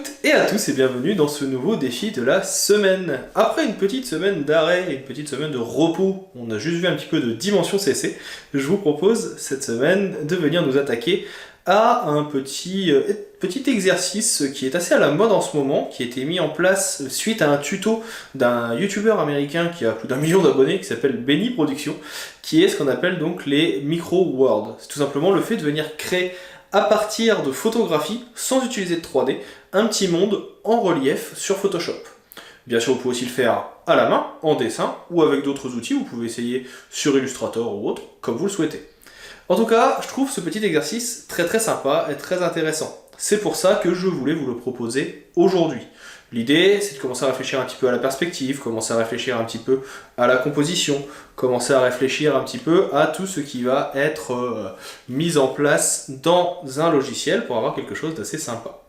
toutes et à tous et bienvenue dans ce nouveau défi de la semaine. Après une petite semaite d'arrêt et une petite semaine de repos, on a juste vu un petit peu de Dimension CC, je vous propose cette semaine de venir nous attaquer à un petit exercice qui est assez à la mode en ce moment, qui a été mis en place suite à un tuto d'un youtubeur américain qui a plus d'1 million d'abonnés, qui s'appelle Benny Production, qui est ce qu'on appelle donc les micro-words. C'est tout simplement le fait de venir créer à partir de photographies, sans utiliser de 3D, un petit monde en relief sur Photoshop. Bien sûr, vous pouvez aussi le faire à la main, en dessin, ou avec d'autres outils, vous pouvez essayer sur Illustrator ou autre, comme vous le souhaitez. En tout cas, je trouve ce petit exercice très sympa et très intéressant. C'est pour ça que je voulais vous le proposer aujourd'hui. L'idée, c'est de commencer à réfléchir un petit peu à la perspective, commencer à réfléchir un petit peu à la composition, commencer à réfléchir un petit peu à tout ce qui va être mis en place dans un logiciel pour avoir quelque chose d'assez sympa.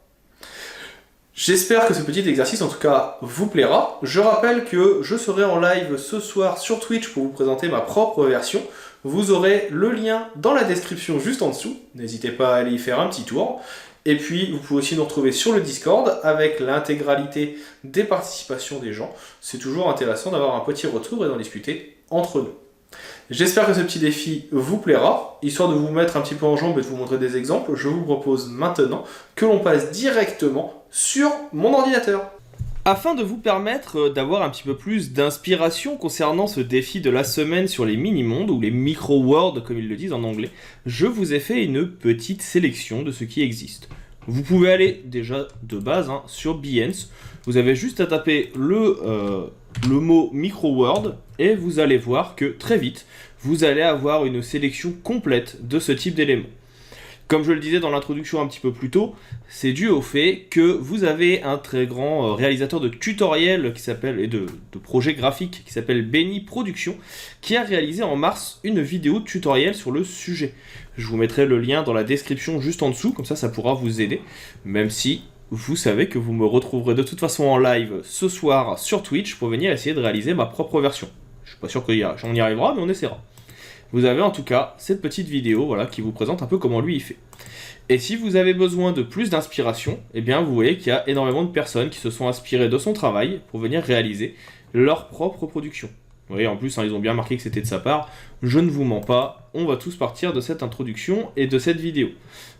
J'espère que ce petit exercice, en tout cas, vous plaira. Je rappelle que je serai en live ce soir sur Twitch pour vous présenter ma propre version. Vous aurez le lien dans la description juste en dessous. N'hésitez pas à aller y faire un petit tour. Et puis, vous pouvez aussi nous retrouver sur le Discord avec l'intégralité des participations des gens. C'est toujours intéressant d'avoir un petit retour et d'en discuter entre nous. J'espère que ce petit défi vous plaira. Histoire de vous mettre un petit peu en jambe et de vous montrer des exemples, je vous propose maintenant que l'on passe directement sur mon ordinateur. Afin de vous permettre d'avoir un petit peu plus d'inspiration concernant ce défi de la semaine sur les mini-mondes, ou les micro-words comme ils le disent en anglais, je vous ai fait une petite sélection de ce qui existe. Vous pouvez aller déjà de base sur Behance, vous avez juste à taper le mot micro-word et vous allez voir que très vite, vous allez avoir une sélection complète de ce type d'éléments. Comme je le disais dans l'introduction un petit peu plus tôt, c'est dû au fait que vous avez un très grand réalisateur de tutoriels qui s'appelle, et de projets graphiques qui s'appelle Benny Production, qui a réalisé en mars une vidéo tutoriel sur le sujet. Je vous mettrai le lien dans la description juste en dessous, comme ça pourra vous aider, même si vous savez que vous me retrouverez de toute façon en live ce soir sur Twitch pour venir essayer de réaliser ma propre version. Je suis pas sûr qu'on y arrivera, mais on essaiera. Vous avez en tout cas cette petite vidéo qui vous présente un peu comment lui il fait. Et si vous avez besoin de plus d'inspiration, eh bien vous voyez qu'il y a énormément de personnes qui se sont inspirées de son travail pour venir réaliser leur propre production. Vous voyez, en plus, ils ont bien marqué que c'était de sa part. Je ne vous mens pas, on va tous partir de cette introduction et de cette vidéo.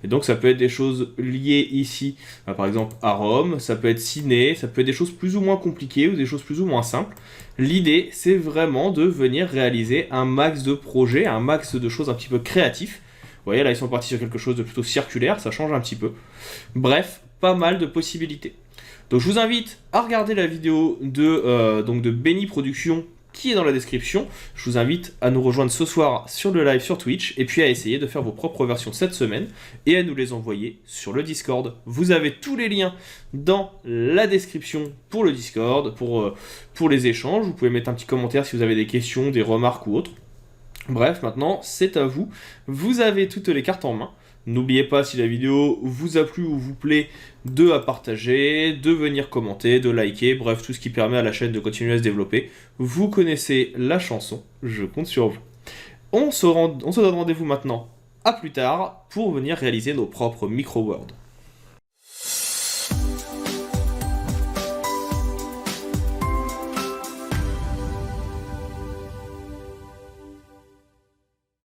Et donc ça peut être des choses liées ici, par exemple à Rome, ça peut être ciné, ça peut être des choses plus ou moins compliquées ou des choses plus ou moins simples. L'idée, c'est vraiment de venir réaliser un max de projets, un max de choses un petit peu créatifs. Vous voyez, là, ils sont partis sur quelque chose de plutôt circulaire, ça change un petit peu. Bref, pas mal de possibilités. Donc je vous invite à regarder la vidéo de Benny Production, qui est dans la description. Je vous invite à nous rejoindre ce soir sur le live sur Twitch et puis à essayer de faire vos propres versions cette semaine et à nous les envoyer sur le Discord. Vous avez tous les liens dans la description pour le Discord, pour les échanges. Vous pouvez mettre un petit commentaire si vous avez des questions, des remarques ou autres. Bref, maintenant, c'est à vous. Vous avez toutes les cartes en main. N'oubliez pas, si la vidéo vous a plu ou vous plaît, de la partager, de venir commenter, de liker, bref, tout ce qui permet à la chaîne de continuer à se développer. Vous connaissez la chanson, je compte sur vous. On se donne rendez-vous maintenant à plus tard pour venir réaliser nos propres micro-words.